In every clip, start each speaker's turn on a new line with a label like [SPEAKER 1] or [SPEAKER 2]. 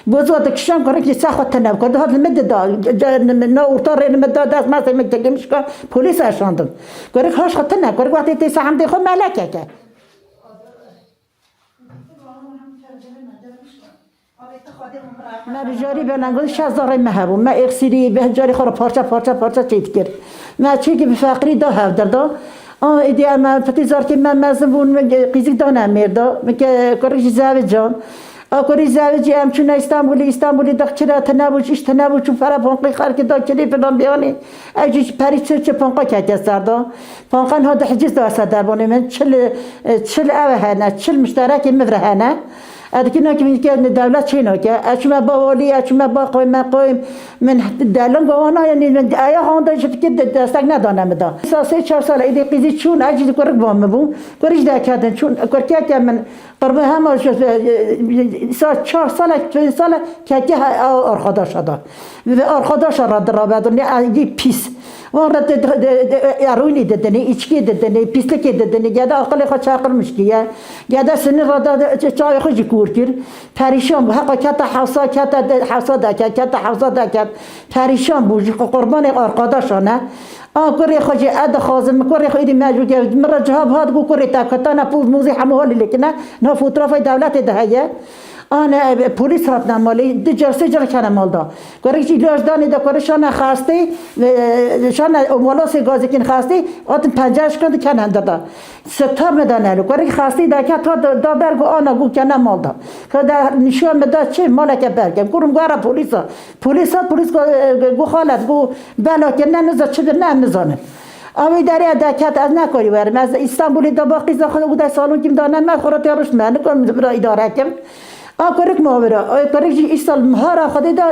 [SPEAKER 1] بوزود کشان کنه که سخت تناب کرد هات المد دا نه ورطار المد دا دست ما سمت تگمش که پلیس اشاندم کرد هاش خط تناب کرد وقتی تیس هم دیخو ملکه که ما بجاری بلنگود 6000 مهبو ما اکسیری به جاری خورا پارچه چیت کرد ما چی که بفقری دا هفدر دا ایدی ما فتیزار که من مزبون قیزی دانه مردا که کارش زاویه جان آکوری زاویه هم چون استانبولی دکتر تنابوش چون فرا پانقی خارج دکتری فلان بیانی اجیش پریچ چه پانقا کجا سردا پانقان ها دحجز داشت درباره من چل اوهانه چل مشترک مفرهانه ادکینا که دولت چینه که اشما با ولی اشما با قوم من دلون گوانا یعنی من آیا هانداش فکر دستک ندانم دا 3-4 سال ایده قیزی چون عجیب کرد بام بو کارش دکردن چون کارکیا که من قربه هم 4 سال که آرخاداش شده و آرخاداش را در بعد نه پیس وارد ارونی دادنی ایچکی دادنی پیسلکی دادنی گدا آقل خود چاقر مشکیه گدا سن را داد چای خود جکور کرد پریشان حقا کت حوصا دکت پریشان بوجی قربان آرقاداشانه کاری خودی اد خازم کاری خودی مجبور کرد مرا جواب هات گو کاری تاکتانه پول موزی حمالی لکنه نه فوترافای دولت دهیه آن پلیس رفت نمالی دو جلسه کنه مال دا کاری چی لاجدانی دا کاری شان خواسته شان مالاس گازی کن خواسته آتن پنجهش کند کنه دا ستار مدانه لو کاری خواسته دا که تا دا برگو آن گو کنه مال دا که دا نشان مدا چه مالک برگم کورم گوارا پلیس گو خالت گو بلا کنه نزد چه نه نزانه اما داره دکت از نکاری ورم از استانبولی دا باقی زخود بوده سالون کم دانم من خورات یاروش من کنم برای اداره کم کارک ماورا کارک ایستال مهارا خودی دا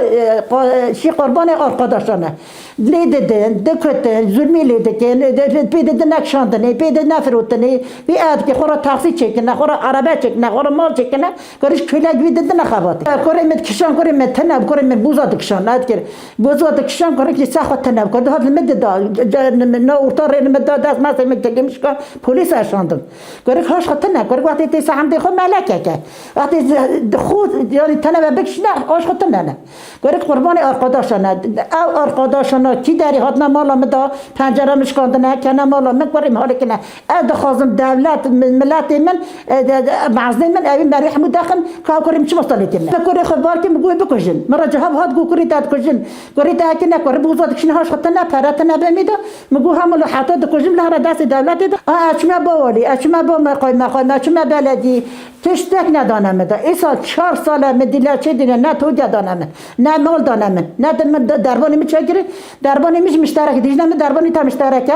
[SPEAKER 1] شی قربان آرقاداشانه لیدن دکتن ظلمی لیدن پیدا نکشاندنی پیدا نفروتنی بی اد که خورا تاکسی چکنه خورا عربه چکنه خورا مال چکنه کارش کلاج ویدن نخواهد کاری مت کشان کاری مت تناب کاری مت بوزاد کشان ناد کر بوزاد کشان کاری که سخت تناب کرد هات المد دا نه ورطار المد دا دست ما سمت تگمش که پلیس اشاندم کاری هاش خط تناب کاری وقتی تیس هم دیخو ملکه که وقتی خود یعنی تناب بکش نه آش خط نه کاری قربان آرقاداشانه آرقاداشانه کی داری هات نمالا مدا پنجره مشکاندنه که نمالا من کاریم حالی کنه اد خازم دولت ملت من معزنی من اوی مریح مداخل که کاریم چی مستالی کنه کاری خبار که مگوی بکشن مرا جهاب هات گو کاری داد کشن کاری داد کنه کاری بوزاد کشن هاش خط نه پرات نه بمیده مگو همون حتی دکشن لهر دست دولت ده اچما باولی اچما با مقایم اچما بلدی تشتک ندانم ده ایسا 4 سال مدیلا چه دینه نه تو دانم نه مال دانم نه دربانی میچگیره دربانی میش مشترک دیجنا من دربانی تا مشترکه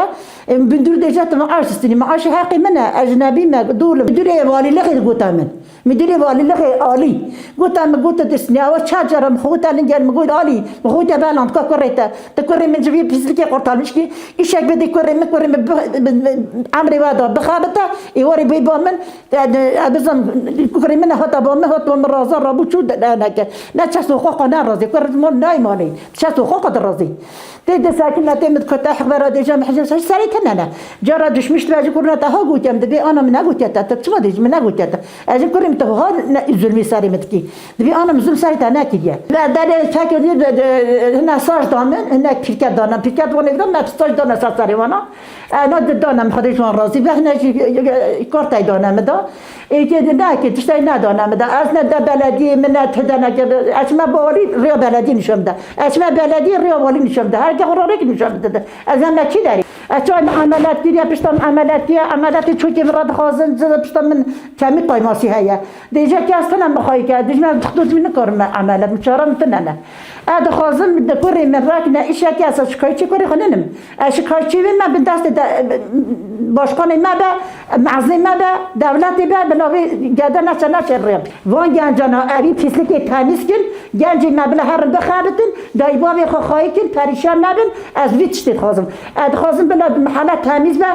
[SPEAKER 1] بندور دیجات معاش استنی معاش حقی منه اجنبی ما دول مديري والي لغي قوتامن مديري والي لغي عالي قوتام قوت تسني او تشاجر مخوتا لنجال مقود عالي مخوتا بالانت كوريتا تكوري من جبي بيسلكي قرطال مشكي ايشك بدي كوري عمري وادا بخابته يوري بيبامن ابزم كوري من هتا بام هتا من رازا رابو شو دانك لا تشسو خوقا نارازي كوري مول ناي مالي تشسو خوقا درازي تيدا ساكن لا تمد كتا حبر ديجا محجز سريت انا جرى دش مش تواجه كورنا تها قوتام دبي انا من قوتتا تسمع ديج من قوتتا اجي كوري متو هاد زلمي ساري متكي دبي انا مزل ساري انا كيا لا دار فاكر هنا صار دامن هنا بيركات دانا بيركات وانا ما بستاج دانا ساري وانا انا دانا مخدش وان راسي بهنا كورتاي دانا مدا ايه دا كي تشتاي ندانا مدا اصلا دا بلدي من تدنا اسماء بولي ريا بلدي نشم دا اسماء بلدي ريا ولي نشم دا هر قرارك نشم دا از ما چی داری اتوان عملات دیگه پشتم عملات چوکی براد خازن زد پشتم من کمی قایماسی هیا دیجا که اصلا بخوای که دیجا من خدود من کارم عملات مشارم تننه اد خازن دکوری من راکن ایشا که اساس شکایتی کاری خوننم شکایتی من به دست باشکان ما به معزی ما به دولت به بنابه گدا نشه ریب وان گنجانا اری پیسلی تمیز کن گنجی مبلغ هر بخارتن دایباوی خواهی کن پریشان نبین از ویتشت خازم اد خازم بلا محله تمیز به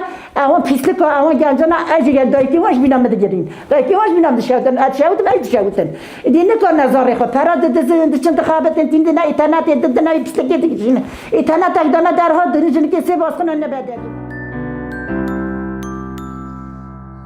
[SPEAKER 1] اون پیسلی که اون گنجانا اجیگر دایکی واش بینام دگرین دایکی واش بینام دشودن ادشودن ایدشودن دینه کار نظری خو پراد چند خابتن تین نه ایتانات ددنا پیسلی دیگه ایتانات دانا درها دنیجن که سه واسطه نباده